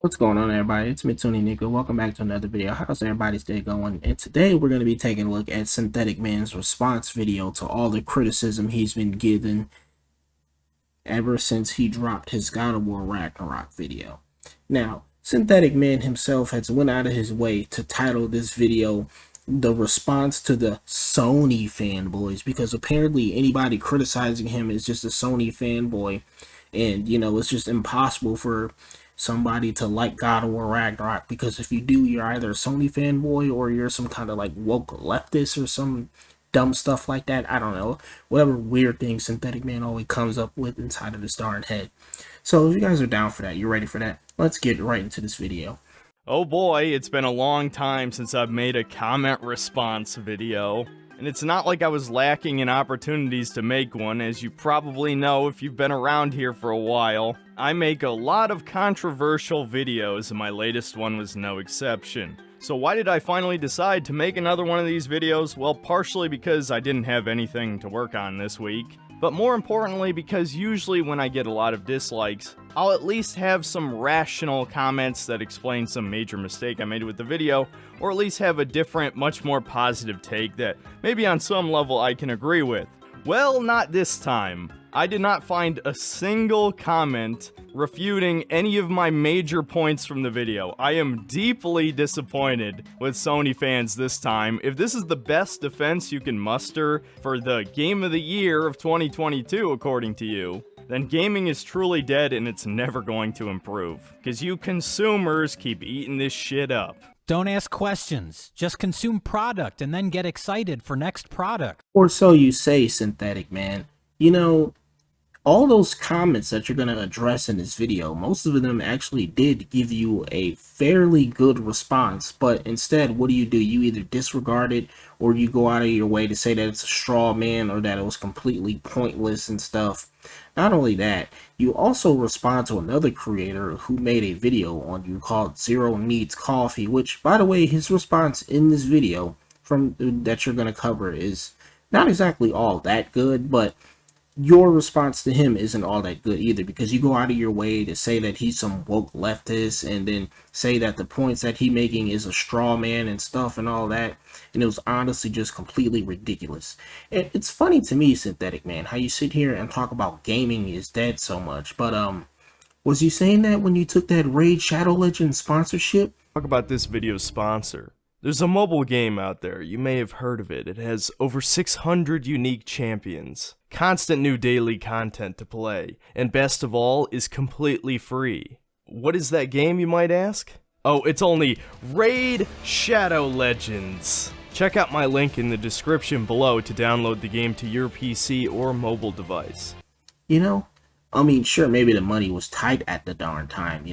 What's going on, everybody? It's me, Tony Nico. Welcome back to another video. How's everybody's day going? And today we're going to be taking a look at Synthetic Man's response video to all the criticism he's been given ever since he dropped his God of War Ragnarok video. Now, Synthetic Man himself has went out of his way to title this video the response to the Sony fanboys, because apparently anybody criticizing him is just a Sony fanboy, and it's just impossible for somebody to like God of War Ragnarok, because if you do, you're either a Sony fanboy or you're some kind of like woke leftist or some dumb stuff like that. I don't know. Whatever weird thing Synthetic Man always comes up with inside of his darn head. So if you guys are down for that, you're ready for that, let's get right into this video. Oh boy, it's been a long time since I've made a comment response video. And it's not like I was lacking in opportunities to make one, as you probably know if you've been around here for a while. I make a lot of controversial videos, and my latest one was no exception. So why did I finally decide to make another one of these videos? Well, partially because I didn't have anything to work on this week, but more importantly because usually when I get a lot of dislikes, I'll at least have some rational comments that explain some major mistake I made with the video, or at least have a different, much more positive take that maybe on some level I can agree with. Well, not this time. I did not find a single comment refuting any of my major points from the video. I am deeply disappointed with Sony fans this time. If this is the best defense you can muster for the Game of the Year of 2022, according to you, then gaming is truly dead and it's never going to improve. Because you consumers keep eating this shit up. Don't ask questions. Just consume product and then get excited for next product. Or so you say, Synthetic Man. All those comments that you're going to address in this video, most of them actually did give you a fairly good response, but instead, what do? You either disregard it, or you go out of your way to say that it's a straw man, or that it was completely pointless and stuff. Not only that, you also respond to another creator who made a video on you called Zero Needs Coffee, which, by the way, his response in this video that you're going to cover is not exactly all that good, but your response to him isn't all that good either, because you go out of your way to say that he's some woke leftist and then say that the points that he's making is a straw man and stuff and all that, and it was honestly just completely ridiculous. And it's funny to me, Synthetic Man, how you sit here and talk about gaming is dead so much, but was you saying that when you took that Raid Shadow Legends sponsorship? Talk about this video's sponsor. There's a mobile game out there, you may have heard of it. It has over 600 unique champions, constant new daily content to play, and best of all, is completely free. What is that game, you might ask? Oh, it's only Raid Shadow Legends. Check out my link in the description below to download the game to your PC or mobile device. Sure, maybe the money was tight at the darn time,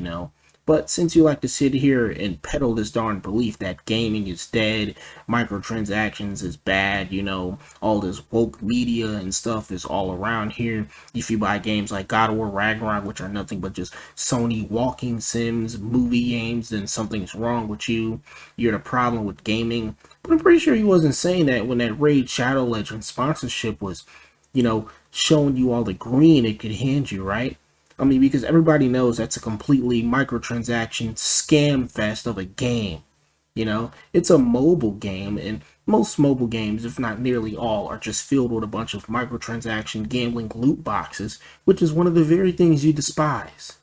but since you like to sit here and peddle this darn belief that gaming is dead, microtransactions is bad, all this woke media and stuff is all around here. If you buy games like God of War Ragnarok, which are nothing but just Sony walking sims, movie games, then something's wrong with you. You're the problem with gaming. But I'm pretty sure he wasn't saying that when that Raid Shadow Legends sponsorship was, showing you all the green it could hand you, right? Because everybody knows that's a completely microtransaction scam fest of a game. It's a mobile game, and most mobile games, if not nearly all, are just filled with a bunch of microtransaction gambling loot boxes, which is one of the very things you despise.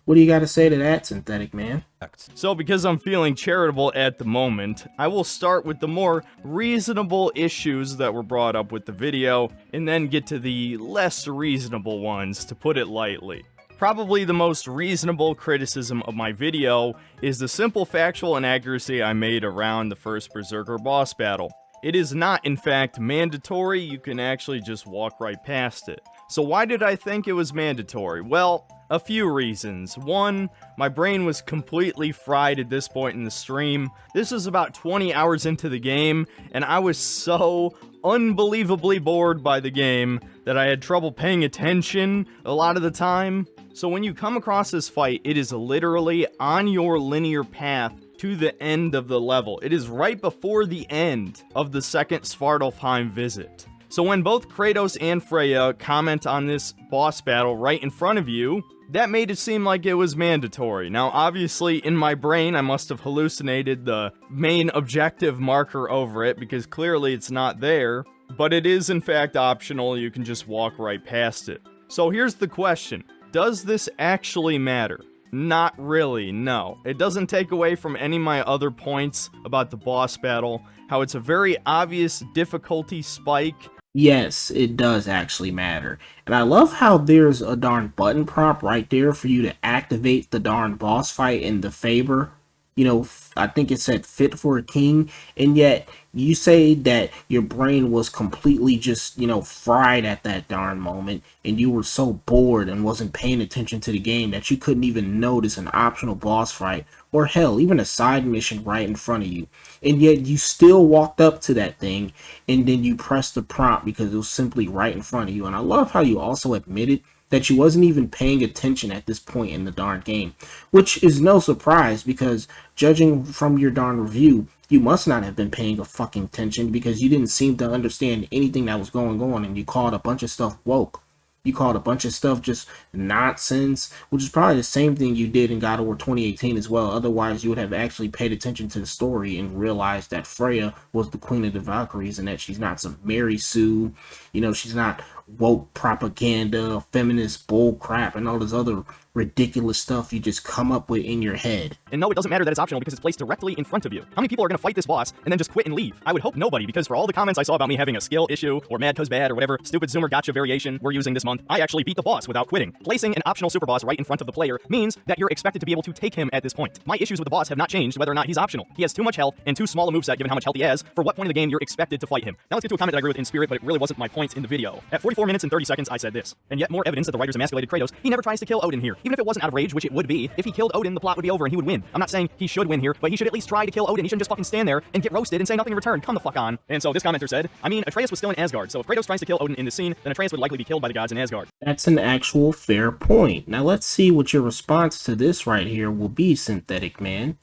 What do you got to say to that, Synthetic Man? So because I'm feeling charitable at the moment, I will start with the more reasonable issues that were brought up with the video, and then get to the less reasonable ones, to put it lightly. Probably the most reasonable criticism of my video is the simple factual inaccuracy I made around the first Berserker boss battle. It is not, in fact, mandatory. You can actually just walk right past it. So why did I think it was mandatory? Well, a few reasons. One, my brain was completely fried at this point in the stream. This was about 20 hours into the game, and I was so unbelievably bored by the game that I had trouble paying attention a lot of the time. So when you come across this fight, it is literally on your linear path to the end of the level. It is right before the end of the second Svartalfheim visit. So when both Kratos and Freya comment on this boss battle right in front of you, that made it seem like it was mandatory. Now, obviously, in my brain, I must have hallucinated the main objective marker over it, because clearly it's not there, but it is in fact optional. You can just walk right past it. So here's the question. Does this actually matter? Not really, no. It doesn't take away from any of my other points about the boss battle, how it's a very obvious difficulty spike. Yes, it does actually matter. And I love how there's a darn button prompt right there for you to activate the darn boss fight in the Faber. You know, I think it said fit for a king, and yet you say that your brain was completely just, fried at that darn moment, and you were so bored and wasn't paying attention to the game that you couldn't even notice an optional boss fight, or hell, even a side mission right in front of you. And yet you still walked up to that thing, and then you pressed the prompt because it was simply right in front of you. And I love how you also admitted that you wasn't even paying attention at this point in the darn game, which is no surprise because judging from your darn review, you must not have been paying a fucking attention because you didn't seem to understand anything that was going on, and you called a bunch of stuff woke. You called a bunch of stuff just nonsense, which is probably the same thing you did in God of War 2018 as well. Otherwise, you would have actually paid attention to the story and realized that Freya was the Queen of the Valkyries and that she's not some Mary Sue. She's not woke propaganda, feminist bull crap, and all this other ridiculous stuff you just come up with in your head. And no, it doesn't matter that it's optional because it's placed directly in front of you. How many people are going to fight this boss and then just quit and leave? I would hope nobody, because for all the comments I saw about me having a skill issue or mad cause bad or whatever stupid Zoomer gotcha variation we're using this month, I actually beat the boss without quitting. Placing an optional super boss right in front of the player means that you're expected to be able to take him at this point. My issues with the boss have not changed whether or not he's optional. He has too much health and too small a moveset given how much health he has for what point of the game you're expected to fight him. Now let's get to a comment that I agree with in spirit, but it really wasn't my point in the video. At 44 minutes and 30 seconds I said this. And yet more evidence that the writers emasculated Kratos. He never tries to kill Odin here. Even if it wasn't out of rage, which it would be, if he killed Odin, the plot would be over and he would win. I'm not saying he should win here, but he should at least try to kill Odin. He shouldn't just fucking stand there and get roasted and say nothing in return. Come the fuck on. And so this commenter said, Atreus was still in Asgard, so if Kratos tries to kill Odin in this scene, then Atreus would likely be killed by the gods in Asgard. That's an actual fair point. Now let's see what your response to this right here will be, Synthetic Man.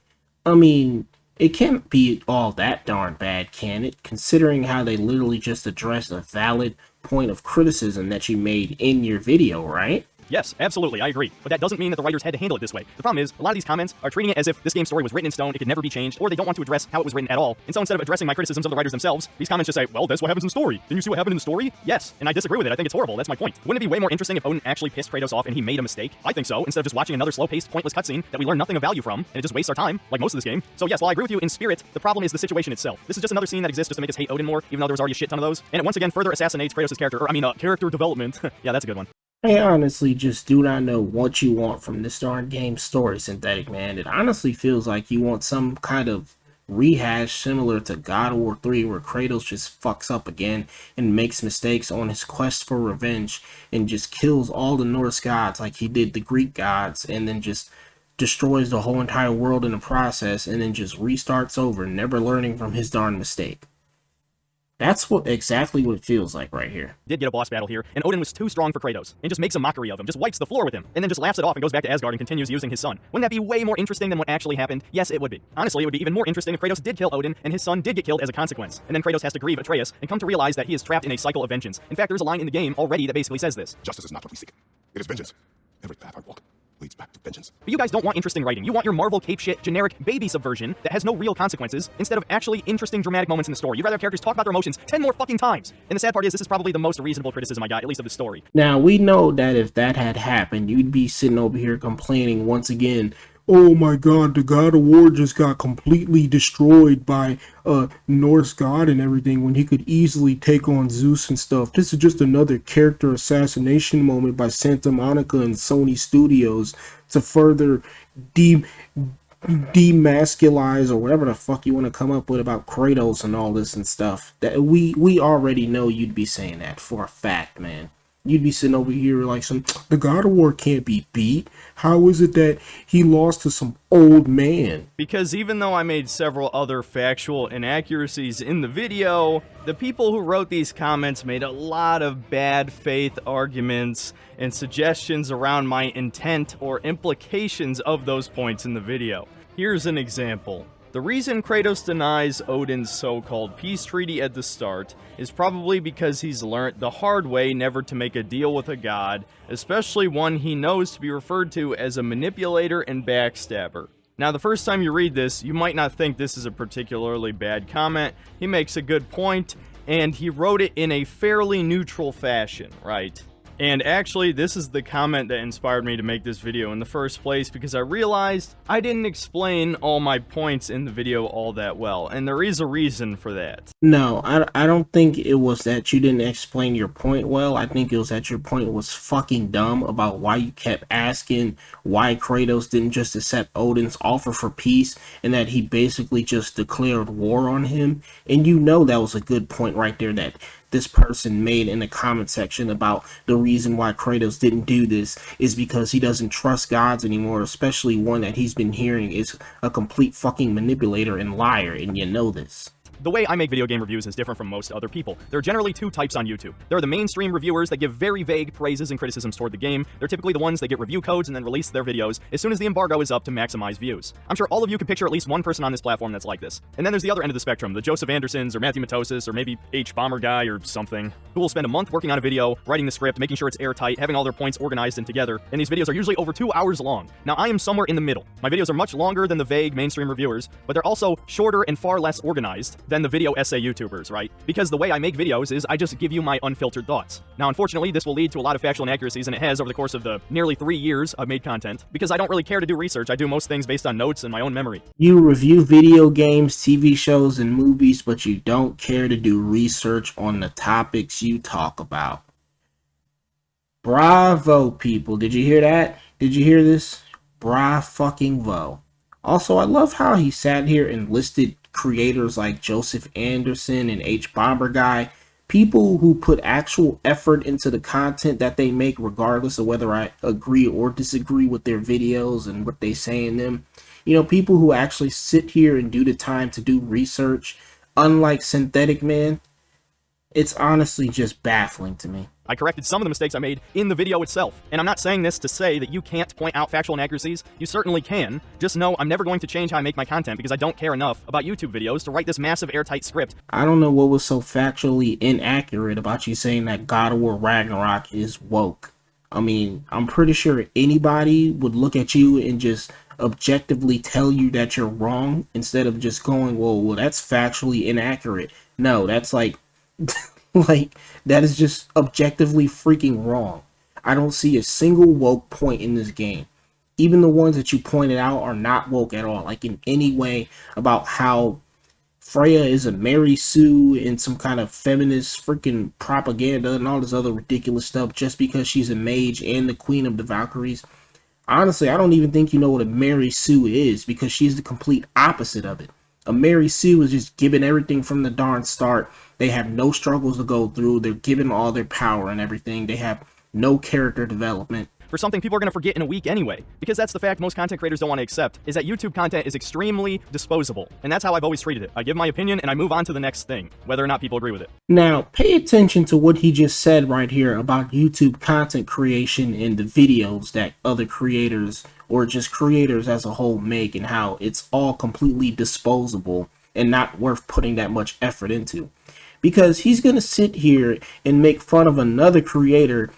It can't be all that darn bad, can it? Considering how they literally just addressed a valid point of criticism that you made in your video, right? Yes, absolutely, I agree. But that doesn't mean that the writers had to handle it this way. The problem is, a lot of these comments are treating it as if this game's story was written in stone, it could never be changed, or they don't want to address how it was written at all. And so instead of addressing my criticisms of the writers themselves, these comments just say, well, that's what happens in the story. Didn't you see what happened in the story? Yes, and I disagree with it. I think it's horrible. That's my point. Wouldn't it be way more interesting if Odin actually pissed Kratos off and he made a mistake? I think so, instead of just watching another slow-paced, pointless cutscene that we learn nothing of value from, and it just wastes our time, like most of this game. So yes, while I agree with you in spirit, the problem is the situation itself. This is just another scene that exists just to make us hate Odin more, even though there was already a shit ton of those. And it once again further assassinates Kratos' character, character development. Yeah, that's a good one. I honestly just do not know what you want from this darn game story, Synthetic Man. It honestly feels like you want some kind of rehash similar to God of War 3 where Kratos just fucks up again and makes mistakes on his quest for revenge and just kills all the Norse gods like he did the Greek gods and then just destroys the whole entire world in the process and then just restarts over, never learning from his darn mistake. That's exactly what it feels like right here. Did get a boss battle here, and Odin was too strong for Kratos, and just makes a mockery of him, just wipes the floor with him, and then just laughs it off and goes back to Asgard and continues using his son. Wouldn't that be way more interesting than what actually happened? Yes, it would be. Honestly, it would be even more interesting if Kratos did kill Odin, and his son did get killed as a consequence, and then Kratos has to grieve Atreus, and come to realize that he is trapped in a cycle of vengeance. In fact, there's a line in the game already that basically says this. Justice is not what we seek. It is vengeance. Every path I walk leads back to vengeance. But you guys don't want interesting writing. You want your Marvel cape shit, generic baby subversion that has no real consequences, instead of actually interesting dramatic moments in the story. You'd rather have characters talk about their emotions 10 more fucking times. And the sad part is, this is probably the most reasonable criticism I got, at least of the story. Now, we know that if that had happened, you'd be sitting over here complaining once again, oh my god, the God of War just got completely destroyed by Norse god and everything when he could easily take on Zeus and stuff. This is just another character assassination moment by Santa Monica and Sony Studios to further demasculize or whatever the fuck you want to come up with about Kratos and all this and stuff. That we already know you'd be saying that for a fact, man. You'd be sitting over here like the God of War can't be beat. How is it that he lost to some old man? Because even though I made several other factual inaccuracies in the video, the people who wrote these comments made a lot of bad faith arguments and suggestions around my intent or implications of those points in the video. Here's an example. The reason Kratos denies Odin's so-called peace treaty at the start is probably because he's learnt the hard way never to make a deal with a god, especially one he knows to be referred to as a manipulator and backstabber. Now, the first time you read this, you might not think this is a particularly bad comment. He makes a good point, and he wrote it in a fairly neutral fashion, right? And actually, this is the comment that inspired me to make this video in the first place, because I realized I didn't explain all my points in the video all that well, and there is a reason for that. No, I don't think it was that you didn't explain your point well. I think it was that your point was fucking dumb about why you kept asking why Kratos didn't just accept Odin's offer for peace, and that he basically just declared war on him. And you know that was a good point right there that this person made in the comment section about the reason why Kratos didn't do this is because he doesn't trust gods anymore, especially one that he's been hearing is a complete fucking manipulator and liar, and you know this. The way I make video game reviews is different from most other people. There are generally two types on YouTube. There are the mainstream reviewers that give very vague praises and criticisms toward the game. They're typically the ones that get review codes and then release their videos as soon as the embargo is up to maximize views. I'm sure all of you can picture at least one person on this platform that's like this. And then there's the other end of the spectrum, the Joseph Andersons or Matthew Matosis or maybe H. Bomber Guy or something, who will spend a month working on a video, writing the script, making sure it's airtight, having all their points organized and together, and these videos are usually over 2 hours long. Now, I am somewhere in the middle. My videos are much longer than the vague mainstream reviewers, but they're also shorter and far less organized than the video essay YouTubers, right? Because the way I make videos is I just give you my unfiltered thoughts. Now, unfortunately, this will lead to a lot of factual inaccuracies, and it has over the course of the nearly 3 years I've made content, because I don't really care to do research. I do most things based on notes and my own memory. You review video games, TV shows, and movies, but you don't care to do research on the topics you talk about. Bravo, people. Did you hear that? Did you hear this? Bra-fucking-vo. Also, I love how he sat here and listed creators like Joseph Anderson and H. Bomber Guy, people who put actual effort into the content that they make, regardless of whether I agree or disagree with their videos and what they say in them. You know, people who actually sit here and do the time to do research, unlike Synthetic Man. It's honestly just baffling to me. I corrected some of the mistakes I made in the video itself. And I'm not saying this to say that you can't point out factual inaccuracies. You certainly can. Just know I'm never going to change how I make my content because I don't care enough about YouTube videos to write this massive airtight script. I don't know what was so factually inaccurate about you saying that God of War Ragnarok is woke. I mean, I'm pretty sure anybody would look at you and just objectively tell you that you're wrong instead of just going, well, that's factually inaccurate. No, that's like... like, that is just objectively freaking wrong. I don't see a single woke point in this game. Even the ones that you pointed out are not woke at all, like in any way about how Freya is a Mary Sue and some kind of feminist freaking propaganda and all this other ridiculous stuff just because she's a mage and the queen of the Valkyries. Honestly, I don't even think you know what a Mary Sue is because she's the complete opposite of it. A Mary Sue is just given everything from the darn start. They have no struggles to go through. They're given all their power and everything. They have no character development. For something people are going to forget in a week anyway. Because that's the fact most content creators don't want to accept, is that YouTube content is extremely disposable. And that's how I've always treated it. I give my opinion and I move on to the next thing, whether or not people agree with it. Now, pay attention to what he just said right here about YouTube content creation and the videos that other creators or just creators as a whole make and how it's all completely disposable and not worth putting that much effort into. Because he's going to sit here and make fun of another creator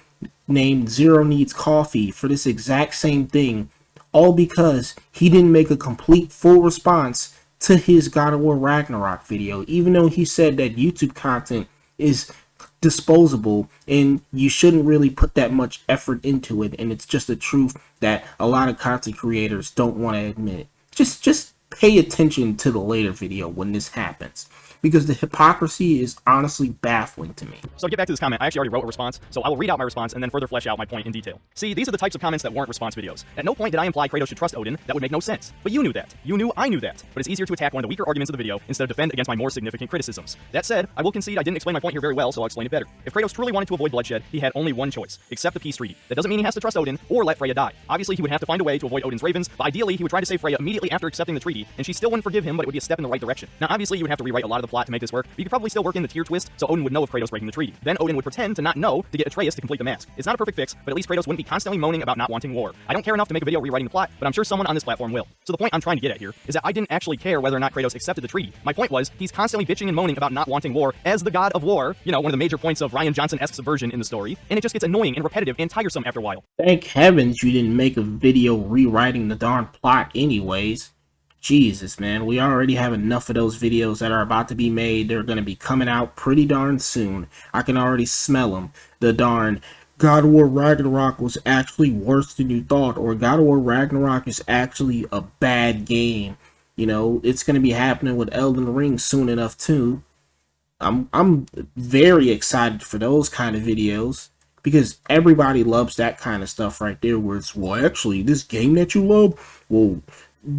named Zero Needs Coffee for this exact same thing, all because he didn't make a complete full response to his God of War Ragnarok video, even though he said that YouTube content is disposable and you shouldn't really put that much effort into it, and it's just a truth that a lot of content creators don't want to admit. Just pay attention to the later video when this happens, because the hypocrisy is honestly baffling to me. So to get back to this comment, I actually already wrote a response, so I will read out my response and then further flesh out my point in detail. See, these are the types of comments that warrant response videos. At no point did I imply Kratos should trust Odin. That would make no sense. But you knew that. You knew I knew that. But it's easier to attack one of the weaker arguments of the video instead of defend against my more significant criticisms. That said, I will concede I didn't explain my point here very well, so I'll explain it better. If Kratos truly wanted to avoid bloodshed, he had only one choice: accept the peace treaty. That doesn't mean he has to trust Odin or let Freya die. Obviously, he would have to find a way to avoid Odin's ravens, but ideally, he would try to save Freya immediately after accepting the treaty Loki, and she still wouldn't forgive him, but it would be a step in the right direction. Now, obviously, you would have to rewrite a lot of the plot to make this work, but you could probably still work in the tear twist, so Odin would know of Kratos breaking the treaty. Then Odin would pretend to not know to get Atreus to complete the mask. It's not a perfect fix, but at least Kratos wouldn't be constantly moaning about not wanting war. I don't care enough to make a video rewriting the plot, but I'm sure someone on this platform will. So the point I'm trying to get at here is that I didn't actually care whether or not Kratos accepted the treaty. My point was, he's constantly bitching and moaning about not wanting war as the god of war, you know, one of the major points of Ryan Johnson-esque subversion in the story, and it just gets annoying and repetitive and tiresome after a while. Thank heavens you didn't make a video rewriting the darn plot anyways. Jesus, man, we already have enough of those videos that are about to be made. They're going to be coming out pretty darn soon. I can already smell them. The darn God of War Ragnarok was actually worse than you thought, or God of War Ragnarok is actually a bad game. You know, it's going to be happening with Elden Ring soon enough too. I'm very excited for those kind of videos, because everybody loves that kind of stuff right there, where it's, well, actually, this game that you love, well,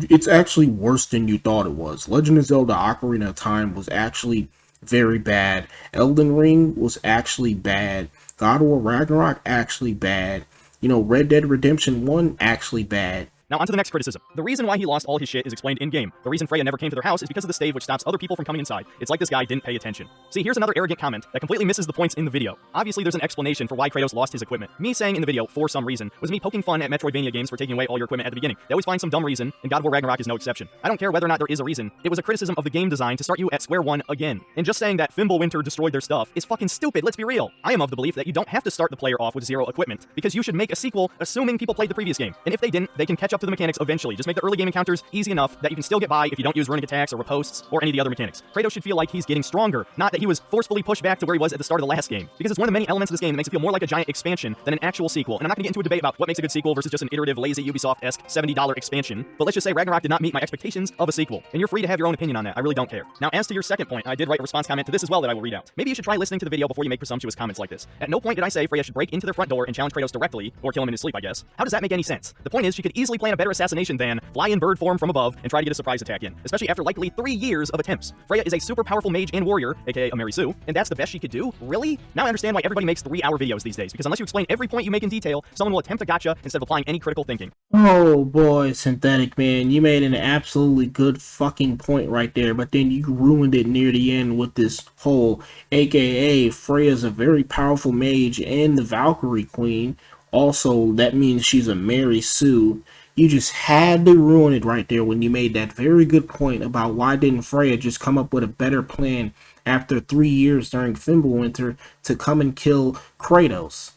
it's actually worse than you thought it was. Legend of Zelda Ocarina of Time was actually very bad. Elden Ring was actually bad. God of War Ragnarok actually bad. You know, Red Dead Redemption 1 actually bad. Now onto the next criticism. The reason why he lost all his shit is explained in-game. The reason Freya never came to their house is because of the stave which stops other people from coming inside. It's like this guy didn't pay attention. See, here's another arrogant comment that completely misses the points in the video. Obviously, there's an explanation for why Kratos lost his equipment. Me saying in the video, for some reason, was me poking fun at Metroidvania games for taking away all your equipment at the beginning. They always find some dumb reason, and God of War Ragnarok is no exception. I don't care whether or not there is a reason. It was a criticism of the game design to start you at square one again. And just saying that Fimbulwinter destroyed their stuff is fucking stupid, let's be real. I am of the belief that you don't have to start the player off with zero equipment, because you should make a sequel assuming people played the previous game. And if they didn't, they can catch up to the mechanics eventually. Just make the early game encounters easy enough that you can still get by if you don't use runic attacks or riposts or any of the other mechanics. Kratos should feel like he's getting stronger, not that he was forcefully pushed back to where he was at the start of the last game, because it's one of the many elements of this game that makes it feel more like a giant expansion than an actual sequel. And I'm not gonna get into a debate about what makes a good sequel versus just an iterative, lazy Ubisoft-esque $70 expansion, but let's just say Ragnarok did not meet my expectations of a sequel, and you're free to have your own opinion on that. I really don't care. Now, as to your second point, I did write a response comment to this as well that I will read out. Maybe you should try listening to the video before you make presumptuous comments like this. At no point did I say Freya should break into their front door and challenge Kratos directly, or kill him in his sleep, I guess. How does that make any sense? The point is, she could easily plan a better assassination than fly in bird form from above and try to get a surprise attack in, especially after likely 3 years of attempts. Freya is a super powerful mage and warrior, aka a Mary Sue, and that's the best she could do? Really? Now I understand why everybody makes 3-hour videos these days, because unless you explain every point you make in detail, someone will attempt a gotcha instead of applying any critical thinking. Oh boy, Synthetic Man, you made an absolutely good fucking point right there, but then you ruined it near the end with this whole aka Freya's a very powerful mage and the Valkyrie Queen. Also, that means she's a Mary Sue. You just had to ruin it right there when you made that very good point about why didn't Freya just come up with a better plan after 3 years during Fimbulwinter to come and kill Kratos.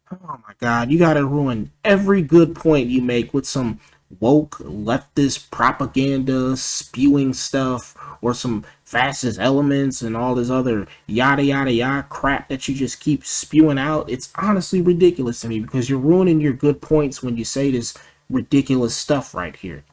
Oh my god, you gotta ruin every good point you make with some woke leftist propaganda spewing stuff or some fastest elements and all this other yada yada yada crap that you just keep spewing out. It's honestly ridiculous to me, because you're ruining your good points when you say this ridiculous stuff right here.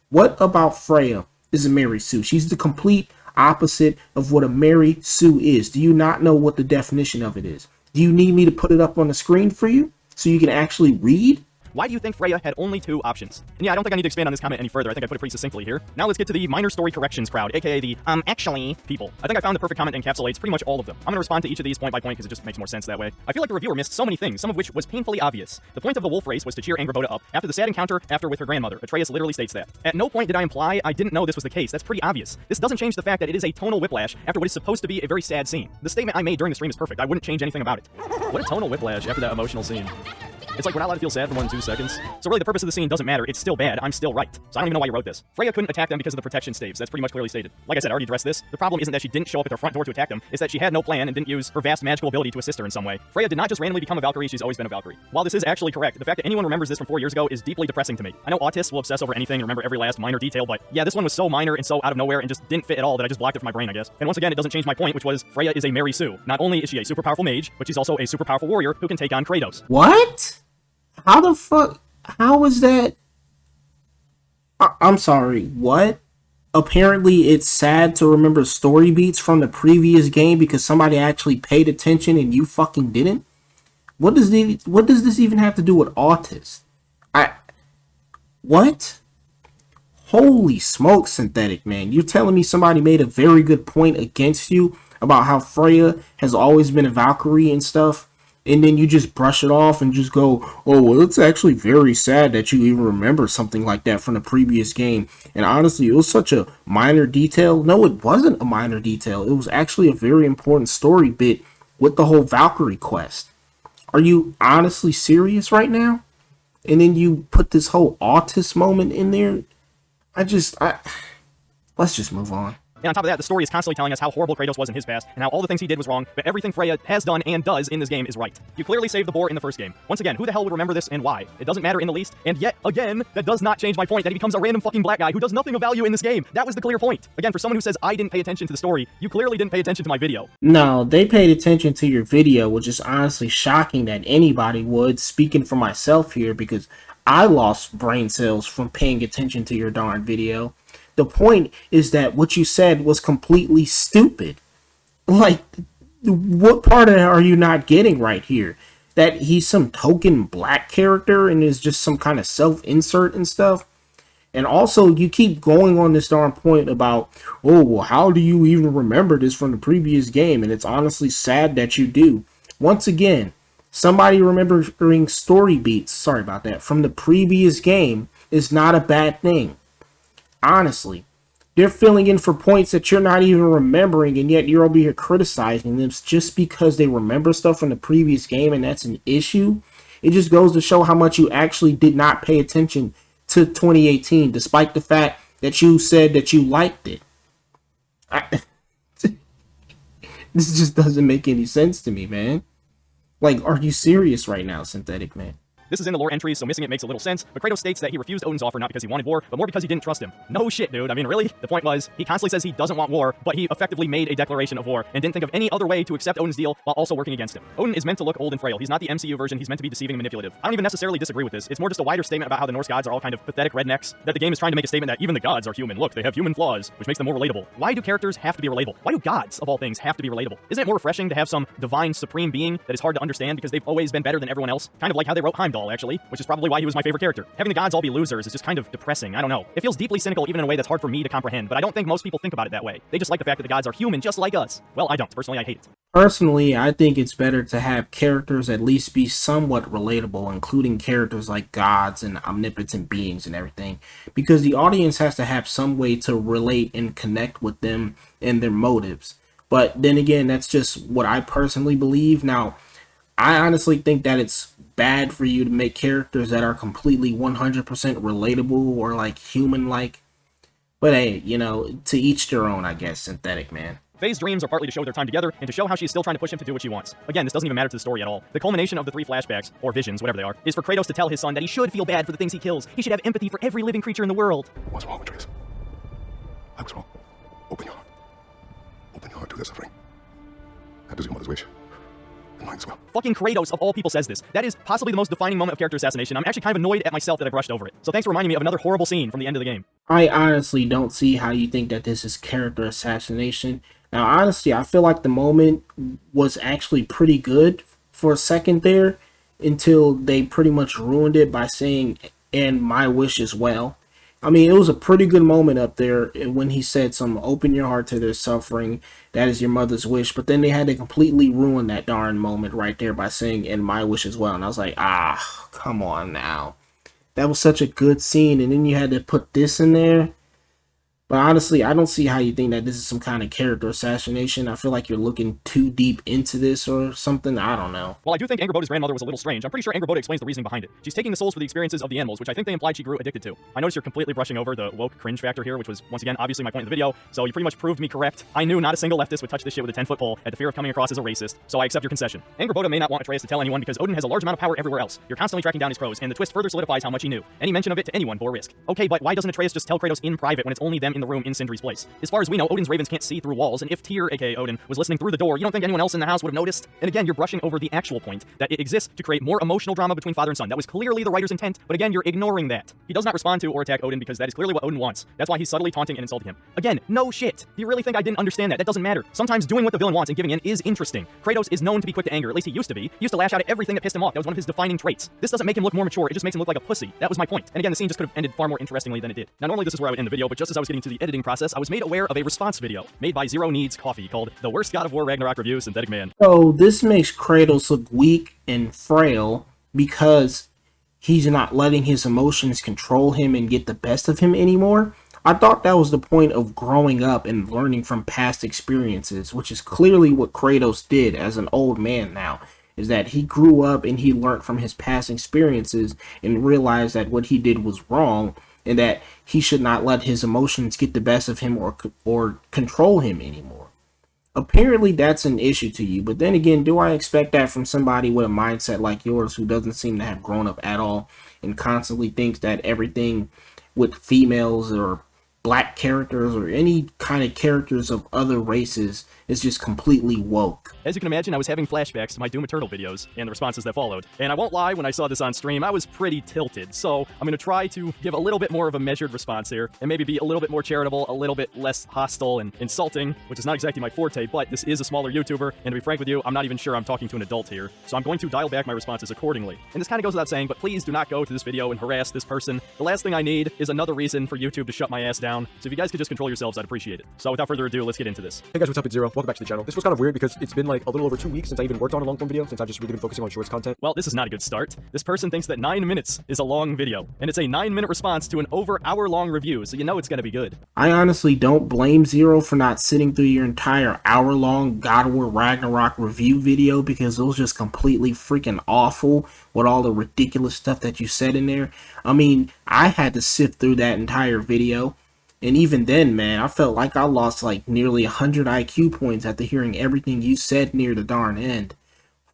What about Freya is a Mary Sue? She's the complete opposite of what a Mary Sue is. Do you not know what the definition of it is? Do you need me to put it up on the screen for you so you can actually read? Why do you think Freya had only 2 options? And yeah, I don't think I need to expand on this comment any further. I think I put it pretty succinctly here. Now let's get to the minor story corrections crowd, aka the actually people. I think I found the perfect comment that encapsulates pretty much all of them. I'm gonna respond to each of these point by point because it just makes more sense that way. I feel like the reviewer missed so many things, some of which was painfully obvious. The point of the wolf race was to cheer Angrboda up after the sad encounter with her grandmother. Atreus literally states that. At no point did I imply I didn't know this was the case. That's pretty obvious. This doesn't change the fact that it is a tonal whiplash after what is supposed to be a very sad scene. The statement I made during the stream is perfect. I wouldn't change anything about it. What a tonal whiplash after that emotional scene. It's like we're not allowed to feel sad for more than 2 seconds. So really the purpose of the scene doesn't matter. It's still bad. I'm still right. So I don't even know why you wrote this. Freya couldn't attack them because of the protection staves. That's pretty much clearly stated. Like I said, I already addressed this. The problem isn't that she didn't show up at their front door to attack them. It's that she had no plan and didn't use her vast magical ability to assist her in some way. Freya did not just randomly become a Valkyrie. She's always been a Valkyrie. While this is actually correct, the fact that anyone remembers this from 4 years ago is deeply depressing to me. I know autists will obsess over anything and remember every last minor detail, but yeah, this one was so minor and so out of nowhere and just didn't fit at all that I just blocked it from my brain, I guess. And once again, it doesn't change my point, which was Freya is a Mary Sue. Not only is she a super powerful mage, but she's also a super powerful warrior who can take on Kratos. What? How the fuck? How is that? I'm sorry, what? Apparently it's sad to remember story beats from the previous game because somebody actually paid attention and you fucking didn't? What does this even have to do with autists? What? Holy smoke, Synthetic Man. You're telling me somebody made a very good point against you about how Freya has always been a Valkyrie and stuff? and then you just brush it off and just go, oh, well, it's actually very sad that you even remember something like that from the previous game. And honestly, it was such a minor detail. No, it wasn't a minor detail. It was actually a very important story bit with the whole Valkyrie quest. Are you honestly serious right now? And then you put this whole autist moment in there. Let's just move on. And on top of that, the story is constantly telling us how horrible Kratos was in his past, and how all the things he did was wrong, but everything Freya has done and does in this game is right. You clearly saved the boar in the first game. Once again, who the hell would remember this and why? It doesn't matter in the least, and yet, again, that does not change my point that he becomes a random fucking black guy who does nothing of value in this game. That was the clear point. Again, for someone who says I didn't pay attention to the story, you clearly didn't pay attention to my video. No, they paid attention to your video, which is honestly shocking that anybody would, speaking for myself here, because I lost brain cells from paying attention to your darn video. The point is that what you said was completely stupid. Like, what part of it are you not getting right here? That he's some token black character and is just some kind of self-insert and stuff? And also, you keep going on this darn point about, oh, well, how do you even remember this from the previous game? And it's honestly sad that you do. Once again, somebody remembering story beats, sorry about that, from the previous game is not a bad thing. Honestly, they're filling in for points that you're not even remembering, and yet you're over here criticizing them just because they remember stuff from the previous game, and that's an issue. It just goes to show how much you actually did not pay attention to 2018, despite the fact that you said that you liked it. This just doesn't make any sense to me, man. Like, are you serious right now, Synthetic Man? This is in the lore entries, so missing it makes a little sense, but Kratos states that he refused Odin's offer not because he wanted war, but more because he didn't trust him. No shit, dude. I mean, really? The point was, he constantly says he doesn't want war, but he effectively made a declaration of war, and didn't think of any other way to accept Odin's deal while also working against him. Odin is meant to look old and frail. He's not the MCU version, he's meant to be deceiving and manipulative. I don't even necessarily disagree with this. It's more just a wider statement about how the Norse gods are all kind of pathetic rednecks, that the game is trying to make a statement that even the gods are human. Look, they have human flaws, which makes them more relatable. Why do characters have to be relatable? Why do gods, of all things, have to be relatable? Isn't it more refreshing to have some divine, supreme being that is hard to understand because they've always been better than everyone else? Kind of like how they wrote Heimdall, actually, which is probably why he was my favorite character. Having the gods all be losers is just kind of depressing. I don't know. It feels deeply cynical even in a way that's hard for me to comprehend, but I don't think most people think about it that way. They just like the fact that the gods are human just like us. Well, I don't. Personally, I hate it. Personally, I think it's better to have characters at least be somewhat relatable, including characters like gods and omnipotent beings and everything, because the audience has to have some way to relate and connect with them and their motives. But then again, that's just what I personally believe. Now, I honestly think that it's bad for you to make characters that are completely 100% relatable or like human-like. But hey, you know, to each their own, I guess, Synthetic Man. Faye's dreams are partly to show their time together, and to show how she's still trying to push him to do what she wants. Again, this doesn't even matter to the story at all. The culmination of the 3 flashbacks, or visions, whatever they are, is for Kratos to tell his son that he should feel bad for the things he kills. He should have empathy for every living creature in the world. What's wrong, Atreus? I was wrong. Open your heart. Open your heart to their suffering. That is your mother's wish. And mine as well. Fucking Kratos, of all people, says this. That is possibly the most defining moment of character assassination. I'm actually kind of annoyed at myself that I brushed over it. So thanks for reminding me of another horrible scene from the end of the game. I honestly don't see how you think that this is character assassination. Now, honestly, I feel like the moment was actually pretty good for a second there until they pretty much ruined it by saying, and my wish as well. I mean, it was a pretty good moment up there when he said some open your heart to their suffering, that is your mother's wish, but then they had to completely ruin that darn moment right there by saying, and my wish as well. And I was like, come on now. That was such a good scene, and then you had to put this in there. But honestly, I don't see how you think that this is some kind of character assassination. I feel like you're looking too deep into this or something. I don't know. While I do think Angrboda's grandmother was a little strange, I'm pretty sure Angrboda explains the reasoning behind it. She's taking the souls for the experiences of the animals, which I think they implied she grew addicted to. I notice you're completely brushing over the woke cringe factor here, which was, once again, obviously my point in the video, so you pretty much proved me correct. I knew not a single leftist would touch this shit with a 10-foot pole at the fear of coming across as a racist, so I accept your concession. Angrboda may not want Atreus to tell anyone because Odin has a large amount of power everywhere else. You're constantly tracking down his crows, and the twist further solidifies how much he knew. Any mention of it to anyone bore risk. Okay, but why doesn't Atreus just tell Kratos in private when it's only them in the room in Sindri's place? As far as we know, Odin's ravens can't see through walls, and if Tyr, aka Odin, was listening through the door, you don't think anyone else in the house would have noticed? And again, you're brushing over the actual point, that it exists to create more emotional drama between father and son. That was clearly the writer's intent, but again, you're ignoring that. He does not respond to or attack Odin because that is clearly what Odin wants. That's why he's subtly taunting and insulting him. Again, no shit. Do you really think I didn't understand that? That doesn't matter. Sometimes doing what the villain wants and giving in is interesting. Kratos is known to be quick to anger, at least he used to be. He used to lash out at everything that pissed him off. That was one of his defining traits. This doesn't make him look more mature, it just makes him look like a pussy. That was my point. And again, the scene just could have ended far more interestingly than it did. Now, normally this is where I would end the video, but just as I was getting to into the editing process, I was made aware of a response video made by Zero Needs Coffee called The Worst God of War Ragnarok Review Synthetic Man. So this makes Kratos look weak and frail because he's not letting his emotions control him and get the best of him anymore. I thought that was the point of growing up and learning from past experiences, which is clearly what Kratos did as an old man now, is that he grew up and he learned from his past experiences and realized that what he did was wrong and that he should not let his emotions get the best of him or control him anymore. Apparently that's an issue to you, but then again, do I expect that from somebody with a mindset like yours who doesn't seem to have grown up at all and constantly thinks that everything with females or black characters or any kind of characters of other races is just completely woke? As you can imagine, I was having flashbacks to my Doom Eternal videos and the responses that followed. And I won't lie, when I saw this on stream, I was pretty tilted. So I'm going to try to give a little bit more of a measured response here and maybe be a little bit more charitable, a little bit less hostile and insulting, which is not exactly my forte, but this is a smaller YouTuber. And to be frank with you, I'm not even sure I'm talking to an adult here. So I'm going to dial back my responses accordingly. And this kind of goes without saying, but please do not go to this video and harass this person. The last thing I need is another reason for YouTube to shut my ass down. So if you guys could just control yourselves, I'd appreciate it. So without further ado, let's get into this. Hey guys, what's up? It's Zero. Welcome back to the channel. This was kind of weird because it's been like a little over 2 weeks since I even worked on a long-form video, since I've just really been focusing on shorts content. Well, this is not a good start. This person thinks that 9 minutes is a long video, and it's a 9-minute response to an over hour-long review, so you know it's gonna be good. I honestly don't blame Zero for not sitting through your entire hour-long God of War Ragnarok review video, because it was just completely freaking awful with all the ridiculous stuff that you said in there. I mean, I had to sift through that entire video. And even then, man, I felt like I lost like nearly 100 IQ points after hearing everything you said near the darn end.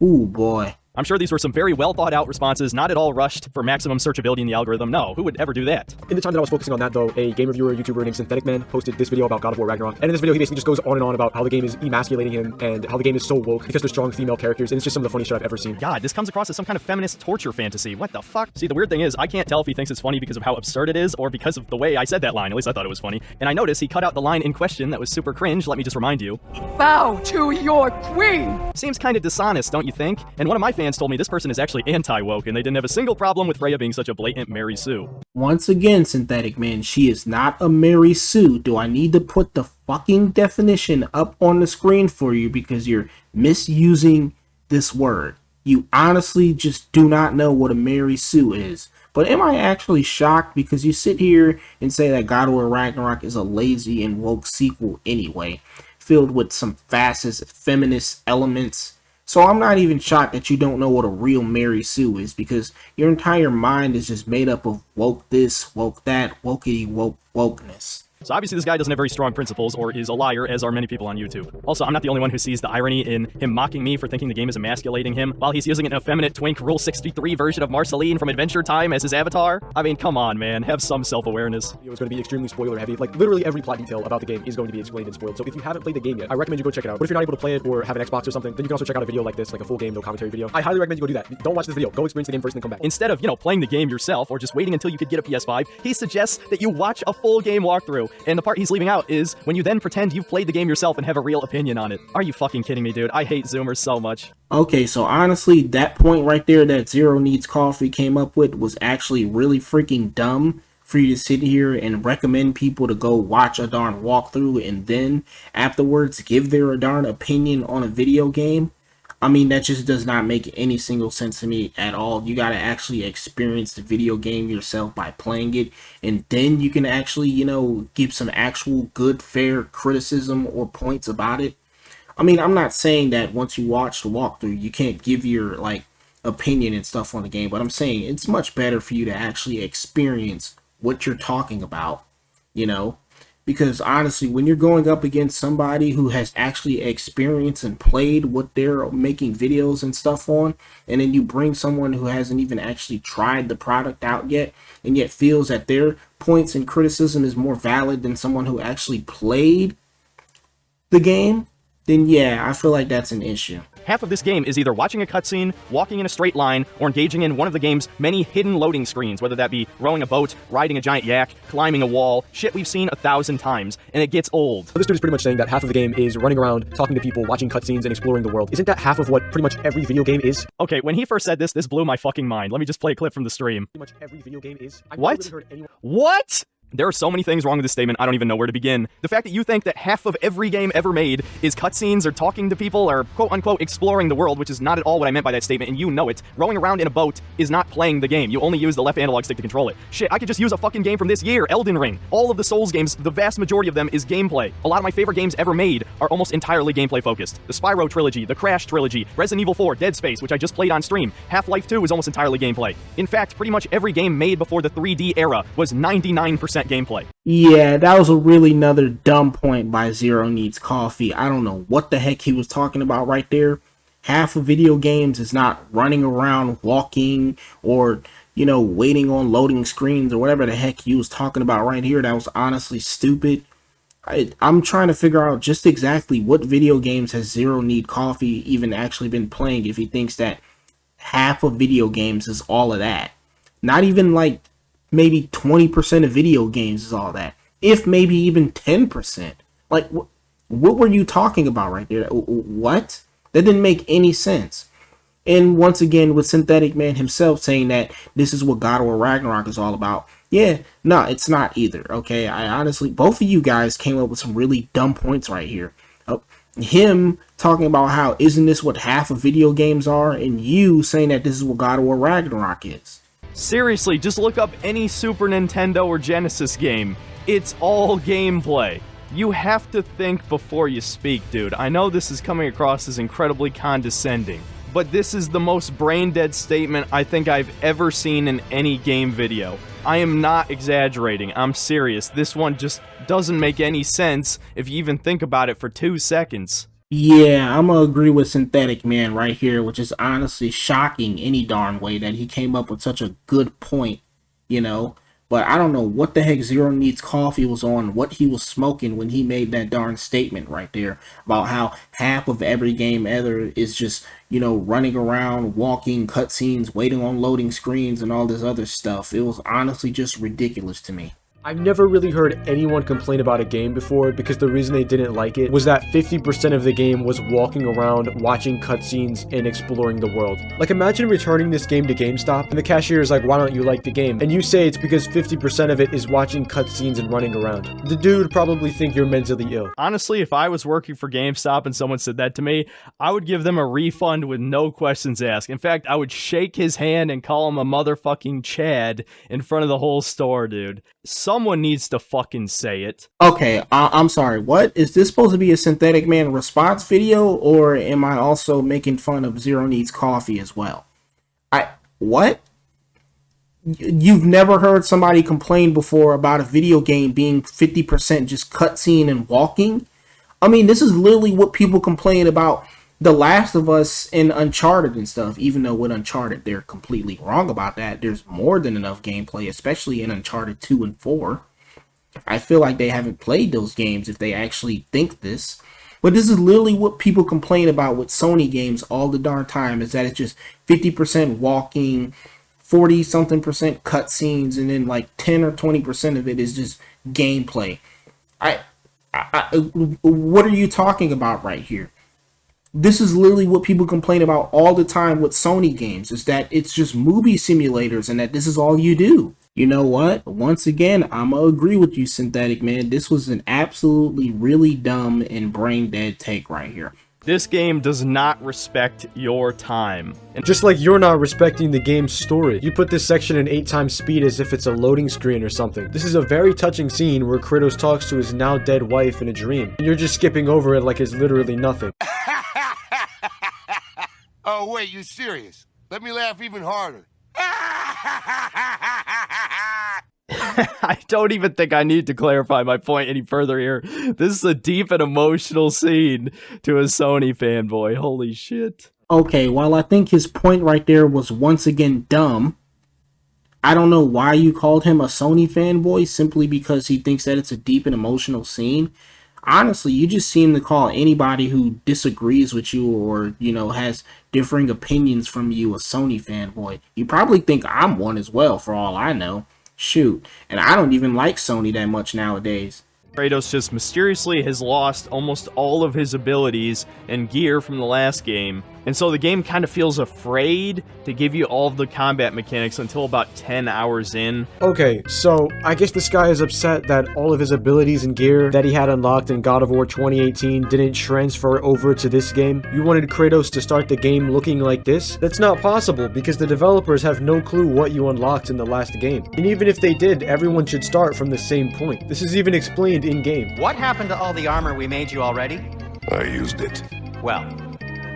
Ooh, boy. I'm sure these were some very well thought out responses, not at all rushed for maximum searchability in the algorithm. No, who would ever do that? In the time that I was focusing on that though, a game reviewer YouTuber named Synthetic Man posted this video about God of War Ragnarok. And in this video, he basically just goes on and on about how the game is emasculating him and how the game is so woke because there's strong female characters, and it's just some of the funniest shit I've ever seen. God, this comes across as some kind of feminist torture fantasy. What the fuck? See, the weird thing is, I can't tell if he thinks it's funny because of how absurd it is or because of the way I said that line. At least I thought it was funny. And I noticed he cut out the line in question that was super cringe. Let me just remind you. Bow to your queen! Seems kind of dishonest, don't you think? And one of my fans told me this person is actually anti-woke, and they didn't have a single problem with Freya being such a blatant Mary Sue. Once again, Synthetic Man, she is not a Mary Sue. Do I need to put the fucking definition up on the screen for you because you're misusing this word? You honestly just do not know what a Mary Sue is. But am I actually shocked because you sit here and say that God of War Ragnarok is a lazy and woke sequel anyway, filled with some fascist feminist elements? So I'm not even shocked that you don't know what a real Mary Sue is, because your entire mind is just made up of woke this, woke that, wokey wokeness. So obviously this guy doesn't have very strong principles or is a liar, as are many people on YouTube. Also, I'm not the only one who sees the irony in him mocking me for thinking the game is emasculating him while he's using an effeminate twink Rule 63 version of Marceline from Adventure Time as his avatar. I mean, come on, man. Have some self-awareness. The video is going to be extremely spoiler heavy. Like, literally every plot detail about the game is going to be explained and spoiled. So if you haven't played the game yet, I recommend you go check it out. But if you're not able to play it or have an Xbox or something, then you can also check out a video like this, like a full game, no commentary video. I highly recommend you go do that. Don't watch this video. Go experience the game first and then come back. Instead of, playing the game yourself or just waiting until you could get a PS5, he suggests that you watch a full game walkthrough. And the part he's leaving out is when you then pretend you've played the game yourself and have a real opinion on it. Are you fucking kidding me, dude? I hate Zoomers so much. Okay, so honestly, that point right there that Zero Needs Coffee came up with was actually really freaking dumb for you to sit here and recommend people to go watch a darn walkthrough and then afterwards give their darn opinion on a video game. I mean, that just does not make any single sense to me at all. You got to actually experience the video game yourself by playing it, and then you can actually, give some actual good, fair criticism or points about it. I mean, I'm not saying that once you watch the walkthrough, you can't give your, opinion and stuff on the game, but I'm saying it's much better for you to actually experience what you're talking about, Because honestly, when you're going up against somebody who has actually experienced and played what they're making videos and stuff on, and then you bring someone who hasn't even actually tried the product out yet, and yet feels that their points and criticism is more valid than someone who actually played the game, then yeah, I feel like that's an issue. Half of this game is either watching a cutscene, walking in a straight line, or engaging in one of the game's many hidden loading screens, whether that be rowing a boat, riding a giant yak, climbing a wall, shit we've seen 1,000 times, and it gets old. So this dude is pretty much saying that half of the game is running around, talking to people, watching cutscenes, and exploring the world. Isn't that half of what pretty much every video game is? Okay, when he first said this blew my fucking mind. Let me just play a clip from the stream. Pretty much every video game is. What? What? There are so many things wrong with this statement, I don't even know where to begin. The fact that you think that half of every game ever made is cutscenes or talking to people or quote-unquote exploring the world, which is not at all what I meant by that statement, and you know it. Rowing around in a boat is not playing the game. You only use the left analog stick to control it. Shit, I could just use a fucking game from this year, Elden Ring. All of the Souls games, the vast majority of them is gameplay. A lot of my favorite games ever made are almost entirely gameplay focused. The Spyro trilogy, the Crash trilogy, Resident Evil 4, Dead Space, which I just played on stream. Half-Life 2 is almost entirely gameplay. In fact, pretty much every game made before the 3D era was 99% gameplay. Yeah, that was a really another dumb point by Zero Needs Coffee. I don't know what the heck he was talking about right there. Half of video games is not running around, walking, or, you know, waiting on loading screens or whatever the heck he was talking about right here. That was honestly stupid. I'm trying to figure out just exactly what video games has Zero Need Coffee even actually been playing if he thinks that half of video games is all of that. Not even like maybe 20% of video games is all that. If maybe even 10%. Like, what were you talking about right there? What? That didn't make any sense. And once again, with Synthetic Man himself saying that this is what GOW Ragnarok is all about. Yeah, no, it's not either, okay? I honestly, both of you guys came up with some really dumb points right here. Him talking about how, isn't this what half of video games are? And you saying that this is what GOW Ragnarok is. Seriously, just look up any Super Nintendo or Genesis game. It's all gameplay. You have to think before you speak, dude. I know this is coming across as incredibly condescending, but this is the most brain-dead statement I think I've ever seen in any game video. I am not exaggerating, I'm serious. This one just doesn't make any sense if you even think about it for 2 seconds. Yeah, I'm gonna agree with Synthetic Man right here, which is honestly shocking any darn way that he came up with such a good point, you know? But I don't know what the heck Zero Needs Coffee was on, what he was smoking when he made that darn statement right there about how half of every game ever is just, you know, running around, walking, cutscenes, waiting on loading screens, and all this other stuff. It was honestly just ridiculous to me. I've never really heard anyone complain about a game before because the reason they didn't like it was that 50% of the game was walking around, watching cutscenes, and exploring the world. Like, imagine returning this game to GameStop and the cashier is like, why don't you like the game? And you say it's because 50% of it is watching cutscenes and running around. The dude would probably think you're mentally ill. Honestly, if I was working for GameStop and someone said that to me, I would give them a refund with no questions asked. In fact, I would shake his hand and call him a motherfucking Chad in front of the whole store, dude. Someone needs to fucking say it. Okay, I'm sorry, what? Is this supposed to be a Synthetic Man response video, or am I also making fun of Zero Needs Coffee as well? What? You've never heard somebody complain before about a video game being 50% just cutscene and walking? I mean, this is literally what people complain about The Last of Us and Uncharted and stuff, even though with Uncharted they're completely wrong about that. There's more than enough gameplay, especially in Uncharted 2 and 4. I feel like they haven't played those games if they actually think this. But this is literally what people complain about with Sony games all the darn time, is that it's just 50% walking, 40-something% cutscenes, and then like 10 or 20% of it is just gameplay. What are you talking about right here? This is literally what people complain about all the time with Sony games, is that it's just movie simulators and that this is all you do. You know what? Once again, I'm gonna agree with you, Synthetic Man. This was an absolutely really dumb and brain dead take right here. This game does not respect your time. And Just like you're not respecting the game's story. You put this section in 8 times speed as if it's a loading screen or something. This is a very touching scene where Kratos talks to his now dead wife in a dream. And you're just skipping over it like it's literally nothing. Oh, wait, you serious? Let me laugh even harder. I don't even think I need to clarify my point any further here. This is a deep and emotional scene to a Sony fanboy. Holy shit. Okay, while I think his point right there was once again dumb, I don't know why you called him a Sony fanboy simply because he thinks that it's a deep and emotional scene. Honestly, you just seem to call anybody who disagrees with you or, you know, has differing opinions from you a Sony fanboy. You probably think I'm one as well, for all I know. Shoot, and I don't even like Sony that much nowadays. Kratos just mysteriously has lost almost all of his abilities and gear from the last game, And so the game kind of feels afraid to give you all of the combat mechanics until about 10 hours in. Okay, so I guess this guy is upset that all of his abilities and gear that he had unlocked in God of War 2018 didn't transfer over to this game. You wanted Kratos to start the game looking like this? That's not possible because the developers have no clue what you unlocked in the last game. And even if they did, everyone should start from the same point. This is even explained in-game. What happened to all the armor we made you already? I used it. Well,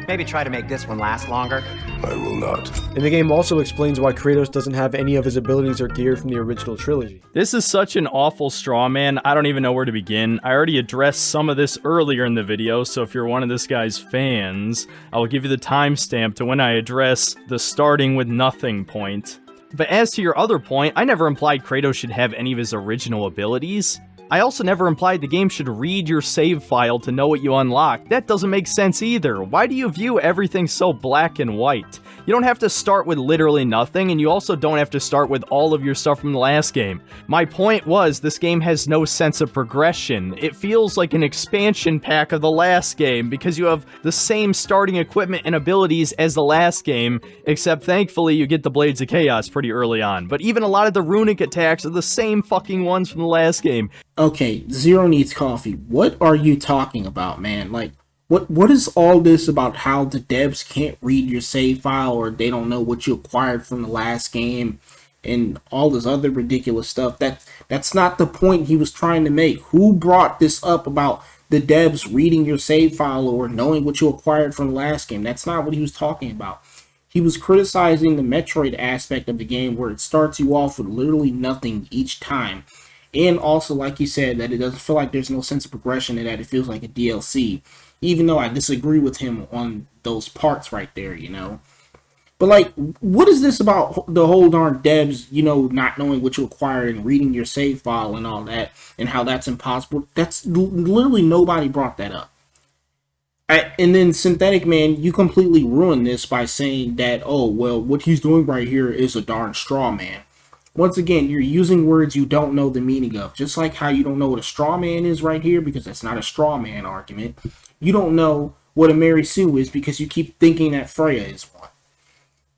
maybe try to make this one last longer. I will not. And the game also explains why Kratos doesn't have any of his abilities or gear from the original trilogy. This is such an awful straw man, I don't even know where to begin. I already addressed some of this earlier in the video, so if you're one of this guy's fans, I will give you the timestamp to when I address the starting with nothing point. But as to your other point, I never implied Kratos should have any of his original abilities. I also never implied the game should read your save file to know what you unlock. That doesn't make sense either. Why do you view everything so black and white? You don't have to start with literally nothing, and you also don't have to start with all of your stuff from the last game. My point was, this game has no sense of progression. It feels like an expansion pack of the last game, because you have the same starting equipment and abilities as the last game, except thankfully you get the Blades of Chaos pretty early on. But even a lot of the runic attacks are the same fucking ones from the last game. Okay, Zero needs coffee. What are you talking about, man? Like, what is all this about how the devs can't read your save file or they don't know what you acquired from the last game and all this other ridiculous stuff? That's not the point he was trying to make. Who brought this up about the devs reading your save file or knowing what you acquired from the last game? That's not what he was talking about. He was criticizing the Metroid aspect of the game where it starts you off with literally nothing each time. And also, like you said, that it doesn't feel like there's no sense of progression and that it feels like a DLC. Even though I disagree with him on those parts right there, you know. But, like, what is this about the whole darn devs, you know, not knowing what you acquired and reading your save file and all that, and how that's impossible? That's literally nobody brought that up. And then Synthetic Man, you completely ruined this by saying that, oh, well, what he's doing right here is a darn straw man. Once again, you're using words you don't know the meaning of. Just like how you don't know what a straw man is right here, because that's not a straw man argument. You don't know what a Mary Sue is because you keep thinking that Freya is one.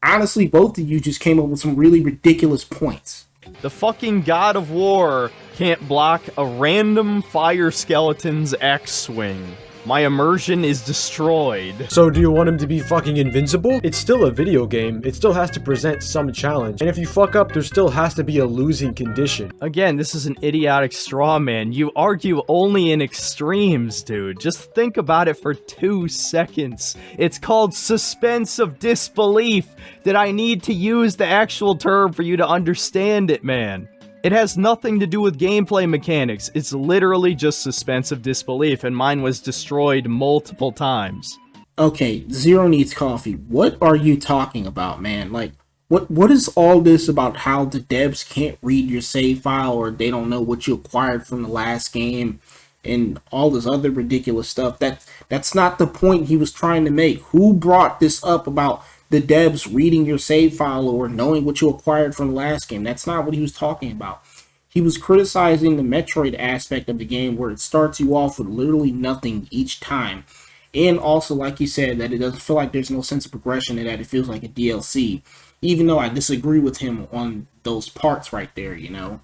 Honestly, both of you just came up with some really ridiculous points. The fucking God of War can't block a random fire skeleton's axe swing. My immersion is destroyed. So do you want him to be fucking invincible? It's still a video game. It still has to present some challenge. And if you fuck up, there still has to be a losing condition. Again, this is an idiotic straw man. You argue only in extremes, dude. Just think about it for 2 seconds. It's called suspense of disbelief. Did I need to use the actual term for you to understand it, man? It has nothing to do with gameplay mechanics. It's literally just suspense of disbelief, and mine was destroyed multiple times. Okay, Zero needs coffee. What are you talking about, man? Like, what is all this about how the devs can't read your save file or they don't know what you acquired from the last game and all this other ridiculous stuff? That's not the point he was trying to make. Who brought this up about the devs reading your save file or knowing what you acquired from the last game? That's not what he was talking about. He was criticizing the Metroid aspect of the game where it starts you off with literally nothing each time. And also, like you said, that it doesn't feel like there's no sense of progression and that it feels like a DLC. Even though I disagree with him on those parts right there, you know.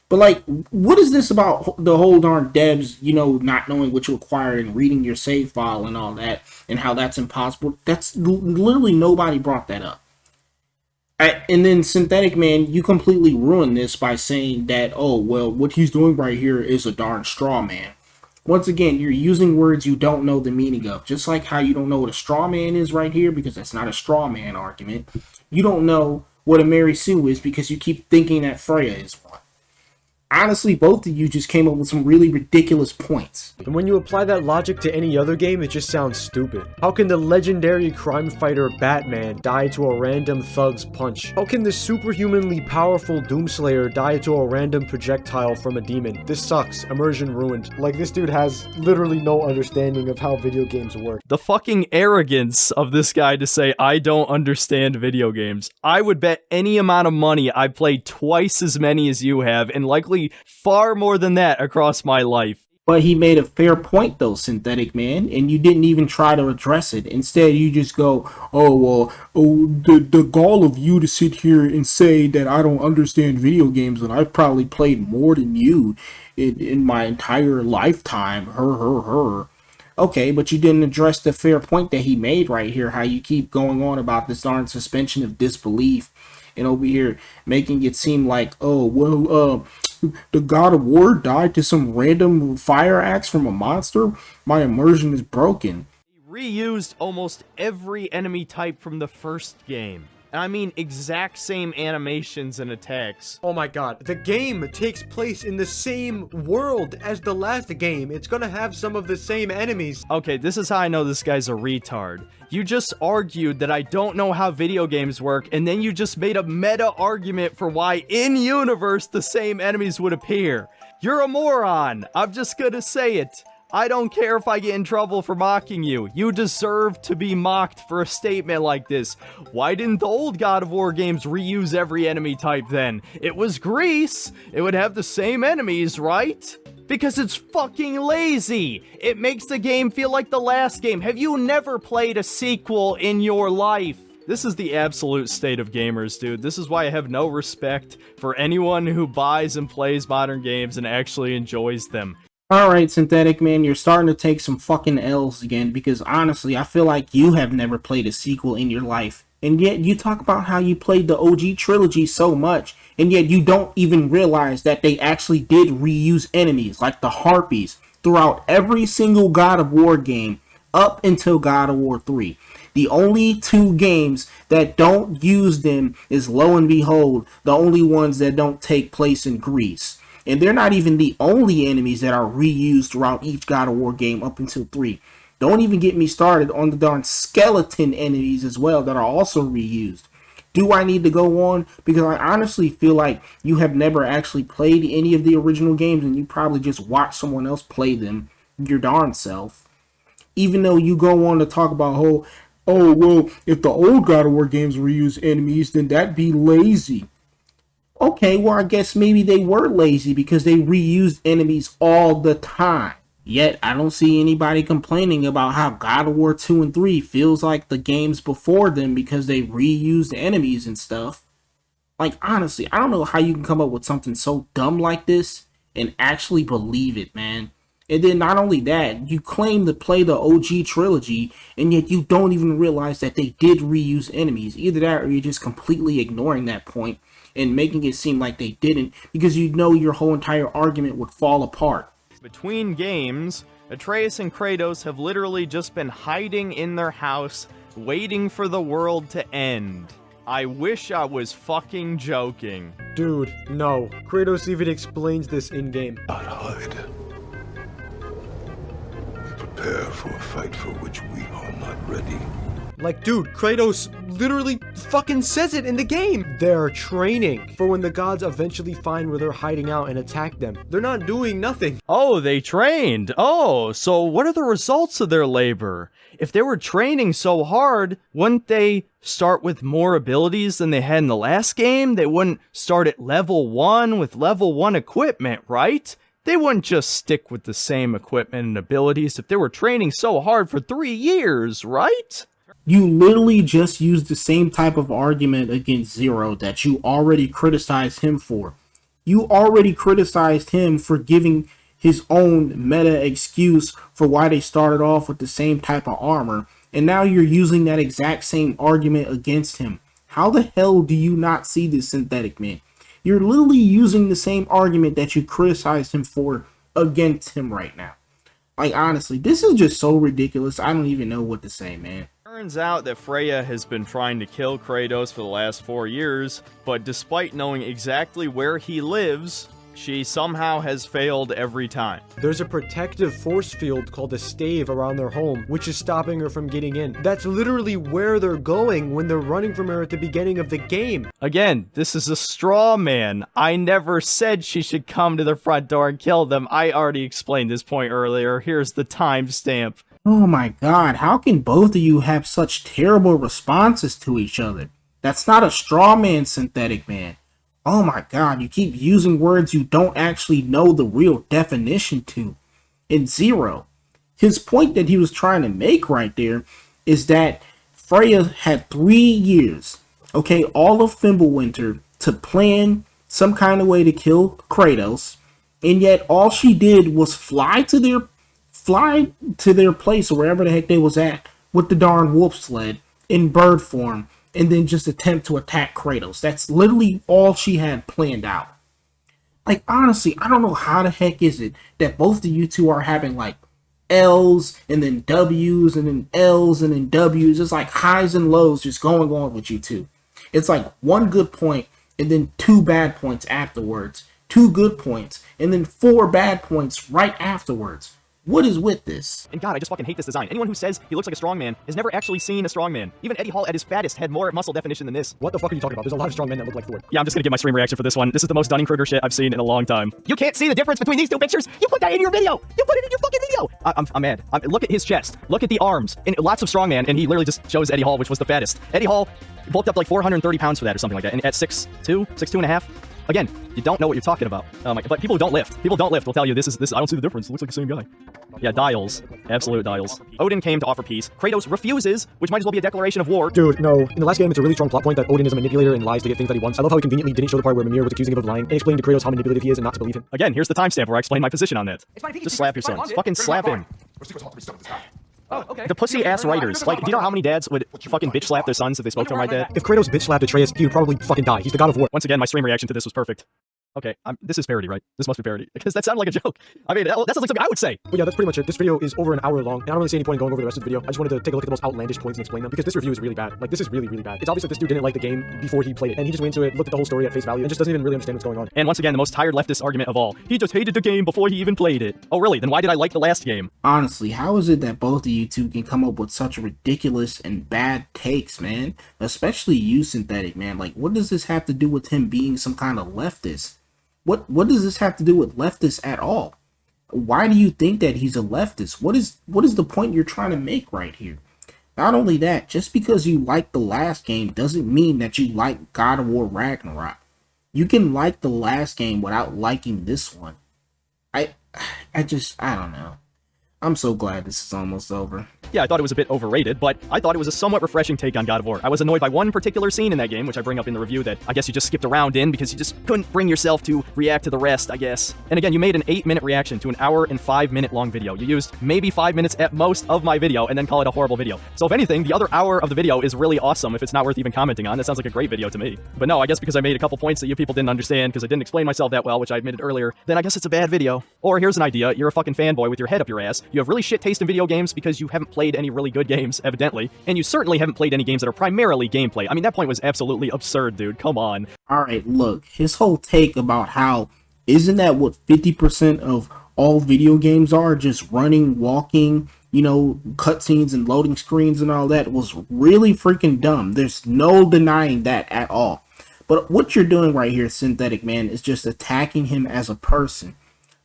But, like, what is this about the whole darn devs, you know, not knowing what you acquired and reading your save file and all that, and how that's impossible? That's literally nobody brought that up. And then Synthetic Man, you completely ruined this by saying that, oh, well, what he's doing right here is a darn straw man. Once again, you're using words you don't know the meaning of. Just like how you don't know what a straw man is right here, because that's not a straw man argument. You don't know what a Mary Sue is because you keep thinking that Freya is one. Honestly, both of you just came up with some really ridiculous points. And when you apply that logic to any other game, it just sounds stupid. How can the legendary crime fighter Batman die to a random thug's punch? How can the superhumanly powerful Doomslayer die to a random projectile from a demon? This sucks. Immersion ruined. Like, this dude has literally no understanding of how video games work. The fucking arrogance of this guy to say, I don't understand video games. I would bet any amount of money I played twice as many as you have, and likely far more than that across my life. But he made a fair point though, Synthetic Man, and you didn't even try to address it. Instead, you just go, "Oh well, oh the gall of you to sit here and say that I don't understand video games and I've probably played more than you in my entire lifetime." Her. Okay, but you didn't address the fair point that he made right here. How you keep going on about this darn suspension of disbelief, and over here making it seem like, oh well, the God of War died to some random fire axe from a monster. My immersion is broken. Reused almost every enemy type from the first game. I mean, exact same animations and attacks. Oh my god, the game takes place in the same world as the last game. It's gonna have some of the same enemies. Okay, this is how I know this guy's a retard. You just argued that I don't know how video games work, and then you just made a meta argument for why in-universe the same enemies would appear. You're a moron. I'm just gonna say it. I don't care if I get in trouble for mocking you. You deserve to be mocked for a statement like this. Why didn't the old God of War games reuse every enemy type then? It was Greece. It would have the same enemies, right? Because it's fucking lazy. It makes the game feel like the last game. Have you never played a sequel in your life? This is the absolute state of gamers, dude. This is why I have no respect for anyone who buys and plays modern games and actually enjoys them. Alright, Synthetic Man, you're starting to take some fucking L's again, because honestly, I feel like you have never played a sequel in your life. And yet, you talk about how you played the OG trilogy so much, and yet you don't even realize that they actually did reuse enemies, like the Harpies, throughout every single God of War game, up until God of War 3. The only two games that don't use them is, lo and behold, the only ones that don't take place in Greece. And they're not even the only enemies that are reused throughout each God of War game up until 3. Don't even get me started on the darn skeleton enemies as well that are also reused. Do I need to go on? Because I honestly feel like you have never actually played any of the original games and you probably just watched someone else play them your darn self. Even though you go on to talk about, oh well, if the old God of War games reuse enemies, then that'd be lazy. Okay, well, I guess maybe they were lazy because they reused enemies all the time. Yet, I don't see anybody complaining about how God of War 2 and 3 feels like the games before them because they reused enemies and stuff. Like, honestly, I don't know how you can come up with something so dumb like this and actually believe it, man. And then not only that, you claim to play the OG trilogy, and yet you don't even realize that they did reuse enemies. Either that or you're just completely ignoring that point and making it seem like they didn't, because you know your whole entire argument would fall apart. Between games, Atreus and Kratos have literally just been hiding in their house, waiting for the world to end. I wish I was fucking joking. Dude, no. Kratos even explains this in-game. Not hide. Prepare for a fight for which we are not ready. Like, dude, Kratos literally fucking says it in the game. They're training for when the gods eventually find where they're hiding out and attack them. They're not doing nothing. Oh, they trained. Oh, so what are the results of their labor? If they were training so hard, wouldn't they start with more abilities than they had in the last game? They wouldn't start at level 1 with level 1 equipment, right? They wouldn't just stick with the same equipment and abilities if they were training so hard for 3 years, right? You literally just used the same type of argument against Zero that you already criticized him for. You already criticized him for giving his own meta excuse for why they started off with the same type of armor, and now you're using that exact same argument against him. How the hell do you not see this, Synthetic Man? You're literally using the same argument that you criticized him for against him right now. Like, honestly, this is just so ridiculous. I don't even know what to say, man. Turns out that Freya has been trying to kill Kratos for the last 4 years, but despite knowing exactly where he lives, she somehow has failed every time. There's a protective force field called a stave around their home, which is stopping her from getting in. That's literally where they're going when they're running from her at the beginning of the game. Again, this is a straw man. I never said she should come to the front door and kill them. I already explained this point earlier. Here's the timestamp. Oh my god, how can both of you have such terrible responses to each other? That's not a straw man, Synthetic Man. Oh my god, you keep using words you don't actually know the real definition to. and 0. His point that he was trying to make right there is that Freya had 3 years, okay, all of Fimbulwinter, to plan some kind of way to kill Kratos, and yet all she did was fly to their place or wherever the heck they was at with the darn wolf sled in bird form, and then just attempt to attack Kratos. That's literally all she had planned out. Like, honestly, I don't know how the heck is it that both of you two are having like L's and then W's and then L's and then W's. It's like highs and lows just going on with you two. It's like one good point and then 2 bad points afterwards, 2 good points, and then 4 bad points right afterwards. What is with this? And God, I just fucking hate this design. Anyone who says he looks like a strongman has never actually seen a strongman. Even Eddie Hall at his fattest had more muscle definition than this. What the fuck are you talking about? There's a lot of strong men that look like Thor. Yeah, I'm just gonna give my stream reaction for this one. This is the most Dunning-Kruger shit I've seen in a long time. You can't see the difference between these 2 pictures? You put that in your video! You put it in your fucking video! I'm mad. Look at his chest. Look at the arms. And lots of strongman, and he literally just shows Eddie Hall, which was the fattest. Eddie Hall bulked up like 430 pounds for that or something like that. And at 6'2" and a half. Again, you don't know what you're talking about. But people who don't lift. People who don't lift will tell you this. I don't see the difference. It looks like the same guy. Yeah, dials. Absolute dials. Odin came to offer peace. Kratos refuses, which might as well be a declaration of war. Dude, no. In the last game, it's a really strong plot point that Odin is a manipulator and lies to get things that he wants. I love how he conveniently didn't show the part where Mimir was accusing him of lying and explained to Kratos how manipulative he is and not to believe him. Again, here's the timestamp where I explain my position on that. Just slap your sons. Fucking slap him. Oh, okay. The pussy-ass writers. Like, do you know how many dads would fucking bitch slap their sons if they spoke to them like that? If Kratos bitch slapped Atreus, he would probably fucking die. He's the god of war. Once again, my stream reaction to this was perfect. Okay, this is parody, right? This must be parody. Because that sounded like a joke. I mean, that sounds like something I would say. But yeah, that's pretty much it. This video is over an hour long, and I don't really see any point in going over the rest of the video. I just wanted to take a look at the most outlandish points and explain them, because this review is really bad. Like, this is really, really bad. It's obvious that this dude didn't like the game before he played it, and he just went into it, looked at the whole story at face value, and just doesn't even really understand what's going on. And once again, the most tired leftist argument of all. He just hated the game before he even played it. Oh, really? Then why did I like the last game? Honestly, how is it that both of you two can come up with such ridiculous and bad takes, man? Especially you, Synthetic, man. Like, what does this have to do with him being some kind of leftist? What does this have to do with leftists at all? Why do you think that he's a leftist? What is the point you're trying to make right here? Not only that, just because you like the last game doesn't mean that you like God of War Ragnarok. You can like the last game without liking this one. I don't know. I'm so glad this is almost over. Yeah, I thought it was a bit overrated, but I thought it was a somewhat refreshing take on God of War. I was annoyed by one particular scene in that game, which I bring up in the review, that I guess you just skipped around in because you just couldn't bring yourself to react to the rest, I guess. And again, you made an 8-minute reaction to an hour and 5-minute long video. You used maybe 5 minutes at most of my video and then call it a horrible video. So if anything, the other hour of the video is really awesome if it's not worth even commenting on. That sounds like a great video to me. But no, I guess because I made a couple points that you people didn't understand because I didn't explain myself that well, which I admitted earlier, then I guess it's a bad video. Or here's an idea. You're a fucking fanboy with your head up your ass. You have really shit taste in video games because you haven't played any really good games, evidently, and you certainly haven't played any games that are primarily gameplay. I mean, that point was absolutely absurd, dude. Come on. Alright, look, his whole take about how, isn't that what 50% of all video games are? Just running, walking, you know, cutscenes and loading screens and all that, was really freaking dumb. There's no denying that at all. But what you're doing right here, Synthetic Man, is just attacking him as a person.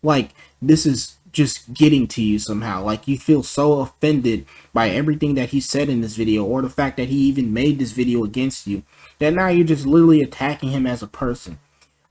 Like, this is just getting to you somehow. Like, you feel so offended by everything that he said in this video, or the fact that he even made this video against you, that now you're just literally attacking him as a person.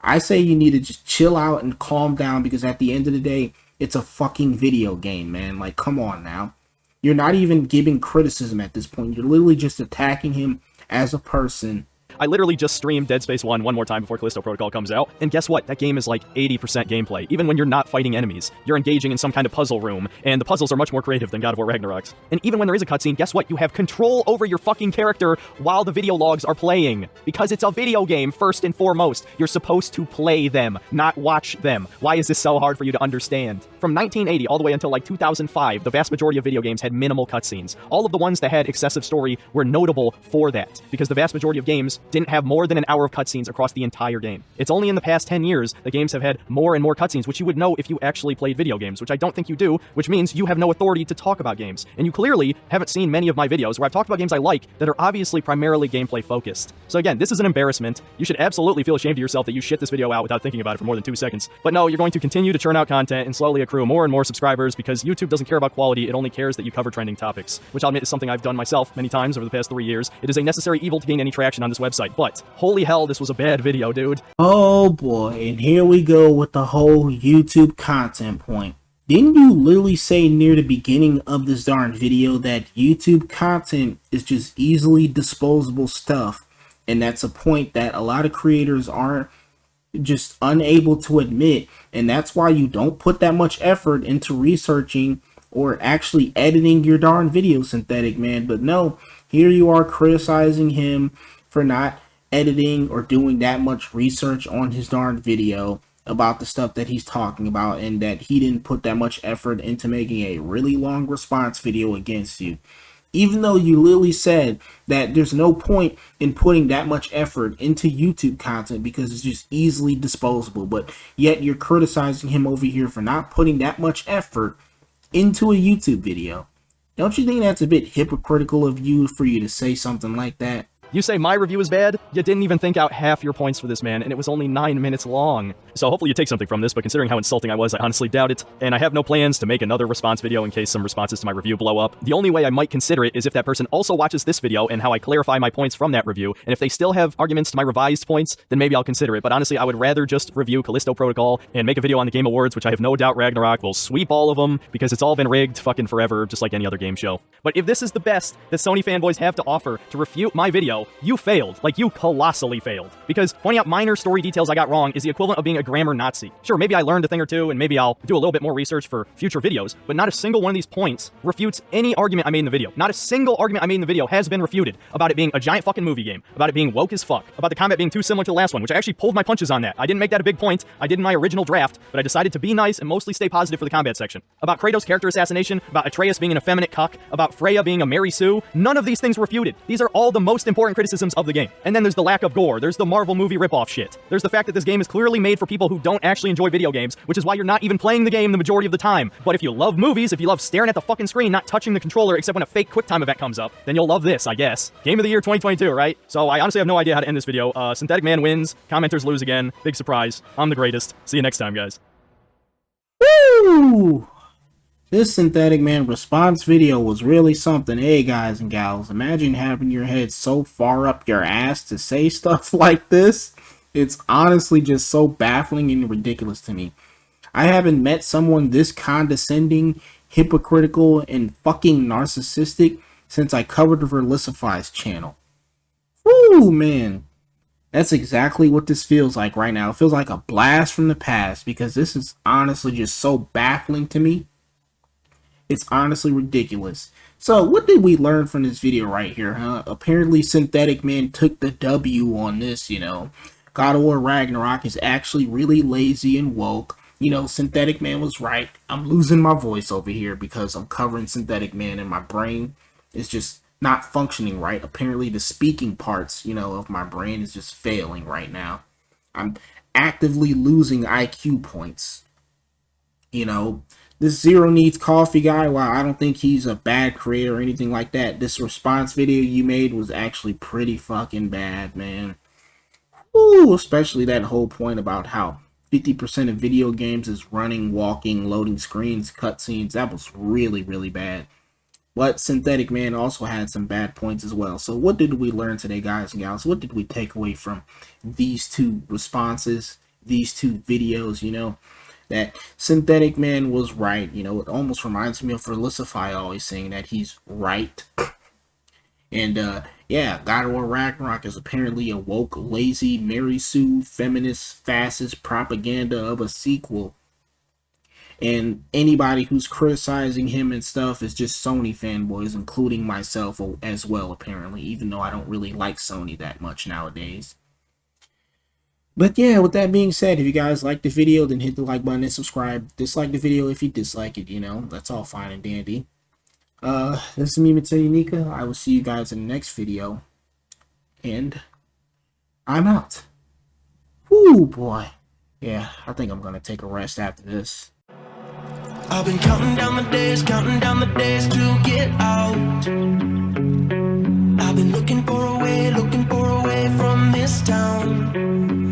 I say you need to just chill out and calm down, because at the end of the day, it's a fucking video game, man. Like, come on now. You're not even giving criticism at this point. You're literally just attacking him as a person. I literally just streamed Dead Space 1 one more time before Callisto Protocol comes out, and guess what? That game is like 80% gameplay. Even when you're not fighting enemies, you're engaging in some kind of puzzle room, and the puzzles are much more creative than God of War Ragnarok's. And even when there is a cutscene, guess what? You have control over your fucking character while the video logs are playing. Because it's a video game, first and foremost. You're supposed to play them, not watch them. Why is this so hard for you to understand? From 1980 all the way until like 2005, the vast majority of video games had minimal cutscenes. All of the ones that had excessive story were notable for that, because the vast majority of games didn't have more than an hour of cutscenes across the entire game. It's only in the past 10 years that games have had more and more cutscenes, which you would know if you actually played video games, which I don't think you do, which means you have no authority to talk about games. And you clearly haven't seen many of my videos where I've talked about games I like that are obviously primarily gameplay focused. So again, this is an embarrassment. You should absolutely feel ashamed of yourself that you shit this video out without thinking about it for more than 2 seconds. But no, you're going to continue to churn out content and slowly accrue more and more subscribers, because YouTube doesn't care about quality, it only cares that you cover trending topics, which I'll admit is something I've done myself many times over the past 3 years. It is a necessary evil to gain any traction on this website, but holy hell, this was a bad video, dude. Oh boy, and here we go with the whole YouTube content point. Didn't you literally say near the beginning of this darn video that YouTube content is just easily disposable stuff? And that's a point that a lot of creators aren't just unable to admit, and that's why you don't put that much effort into researching or actually editing your darn video, Synthetic Man. But no, here you are criticizing him for not editing or doing that much research on his darn video about the stuff that he's talking about, and that he didn't put that much effort into making a really long response video against you. Even though you literally said that there's no point in putting that much effort into YouTube content because it's just easily disposable, but yet you're criticizing him over here for not putting that much effort into a YouTube video. Don't you think that's a bit hypocritical of you for you to say something like that? You say my review is bad? You didn't even think out half your points for this man, and it was only 9 minutes long. So hopefully you take something from this, but considering how insulting I was, I honestly doubt it. And I have no plans to make another response video in case some responses to my review blow up. The only way I might consider it is if that person also watches this video and how I clarify my points from that review. And if they still have arguments to my revised points, then maybe I'll consider it. But honestly, I would rather just review Callisto Protocol and make a video on the Game Awards, which I have no doubt Ragnarok will sweep all of them because it's all been rigged fucking forever, just like any other game show. But if this is the best that Sony fanboys have to offer to refute my video, you failed. Like, you colossally failed. Because pointing out minor story details I got wrong is the equivalent of being a grammar Nazi. Sure, maybe I learned a thing or two, and maybe I'll do a little bit more research for future videos, but not a single one of these points refutes any argument I made in the video. Not a single argument I made in the video has been refuted about it being a giant fucking movie game, about it being woke as fuck, about the combat being too similar to the last one, which I actually pulled my punches on that. I didn't make that a big point. I did in my original draft, but I decided to be nice and mostly stay positive for the combat section. About Kratos' character assassination, about Atreus being an effeminate cuck, about Freya being a Mary Sue, none of these things were refuted. These are all the most important criticisms of the game. And then there's the lack of gore, there's the Marvel movie ripoff shit. There's the fact that this game is clearly made for people who don't actually enjoy video games, which is why you're not even playing the game the majority of the time. But if you love movies, if you love staring at the fucking screen, not touching the controller except when a fake QuickTime event comes up, then you'll love this, I guess. Game of the year 2022, right? So I honestly have no idea how to end this video. Synthetic Man wins, commenters lose again. Big surprise. I'm the greatest. See you next time, guys. Woo! This Synthetic Man response video was really something. Hey guys and gals, imagine having your head so far up your ass to say stuff like this. It's honestly just so baffling and ridiculous to me. I haven't met someone this condescending, hypocritical, and fucking narcissistic since I covered Verlicify's channel. Woo, man. That's exactly what this feels like right now. It feels like a blast from the past because this is honestly just so baffling to me. It's honestly ridiculous. So what did we learn from this video right here, huh? Apparently Synthetic Man took the W on this, you know. God of War Ragnarok is actually really lazy and woke. You know, Synthetic Man was right. I'm losing my voice over here because I'm covering Synthetic Man and my brain is just not functioning right. Apparently the speaking parts, you know, of my brain is just failing right now. I'm actively losing IQ points. You know, this Zero Needs Coffee guy, while I don't think he's a bad creator or anything like that, this response video you made was actually pretty fucking bad, man. Ooh, especially that whole point about how 50% of video games is running, walking, loading screens, cutscenes. That was really, really bad. But Synthetic Man also had some bad points as well. So what did we learn today, guys and gals? What did we take away from these two responses, these two videos, you know? That Synthetic Man was right. You know, it almost reminds me of Verlicify always saying that he's right. And yeah, God of War Ragnarok is apparently a woke, lazy, Mary Sue, feminist, fascist propaganda of a sequel. And anybody who's criticizing him and stuff is just Sony fanboys, including myself as well, apparently, even though I don't really like Sony that much nowadays. But yeah, with that being said, if you guys liked the video, then hit the like button and subscribe. Dislike the video if you dislike it, you know, that's all fine and dandy. This is me, Matsuya Nika. I will see you guys in the next video. And I'm out. Woo, boy. Yeah, I think I'm gonna take a rest after this. I've been counting down the days to get out. I've been looking for a way from this town.